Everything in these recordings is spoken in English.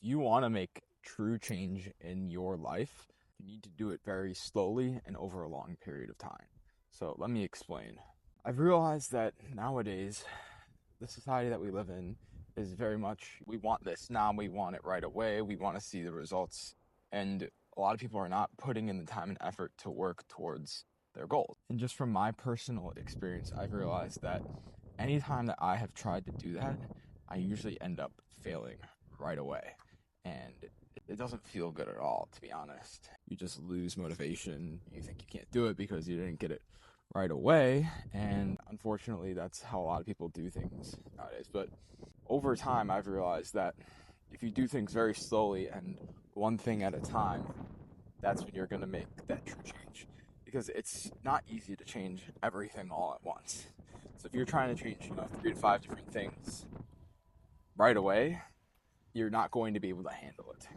you want to make true change in your life, you need to do it very slowly and over a long period of time. So let me explain. I've realized that nowadays, the society that we live in is very much, we want this now, we want it right away, we want to see the results. And a lot of people are not putting in the time and effort to work towards their goals. And just from my personal experience, I've realized that anytime that I have tried to do that, I usually end up failing right away. And it doesn't feel good at all, to be honest. You just lose motivation. You think you can't do it because you didn't get it right away. And unfortunately, that's how a lot of people do things nowadays. But over time, I've realized that if you do things very slowly and one thing at a time, that's when you're going to make that true change. Because it's not easy to change everything all at once. So if you're trying to change, 3 to 5 different things right away, you're not going to be able to handle it.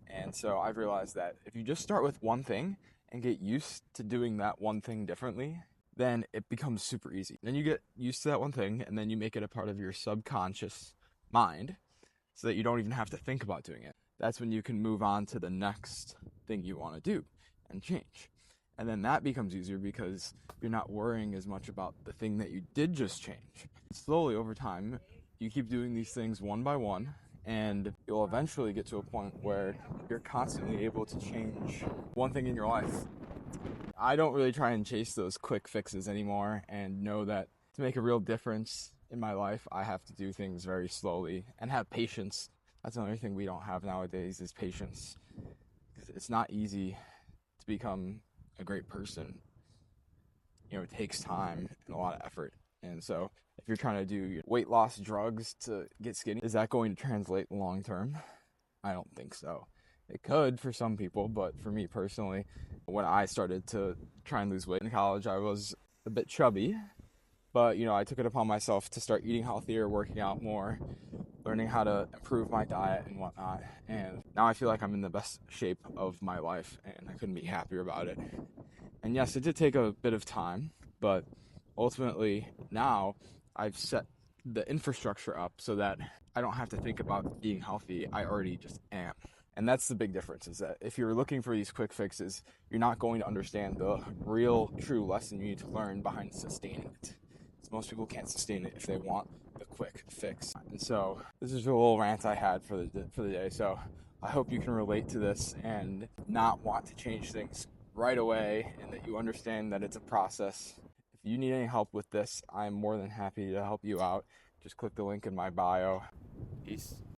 And so I've realized that if you just start with one thing and get used to doing that one thing differently, then it becomes super easy. Then you get used to that one thing, and then you make it a part of your subconscious mind so that you don't even have to think about doing it. That's when you can move on to the next thing you want to do and change. And then that becomes easier because you're not worrying as much about the thing that you did just change. Slowly over time, you keep doing these things one by one, and you'll eventually get to a point where you're constantly able to change one thing in your life. I don't really try and chase those quick fixes anymore, and know that to make a real difference in my life, I have to do things very slowly and have patience. That's another thing we don't have nowadays is patience. It's not easy to become a great person. It takes time and a lot of effort. And so if you're trying to do weight loss drugs to get skinny, is that going to translate long term? I don't think so. It could for some people, but for me personally, when I started to try and lose weight in college, I was a bit chubby. But, I took it upon myself to start eating healthier, working out more, learning how to improve my diet and whatnot. And now I feel like I'm in the best shape of my life, and I couldn't be happier about it. And yes, it did take a bit of time, but ultimately now I've set the infrastructure up so that I don't have to think about being healthy. I already just am. And that's the big difference, is that if you're looking for these quick fixes, you're not going to understand the real, true lesson you need to learn behind sustaining it. So most people can't sustain it if they want the quick fix. And so this is a little rant I had for the day. So I hope you can relate to this and not want to change things right away, and that you understand that it's a process. If you need any help with this, I'm more than happy to help you out. Just click the link in my bio. Peace.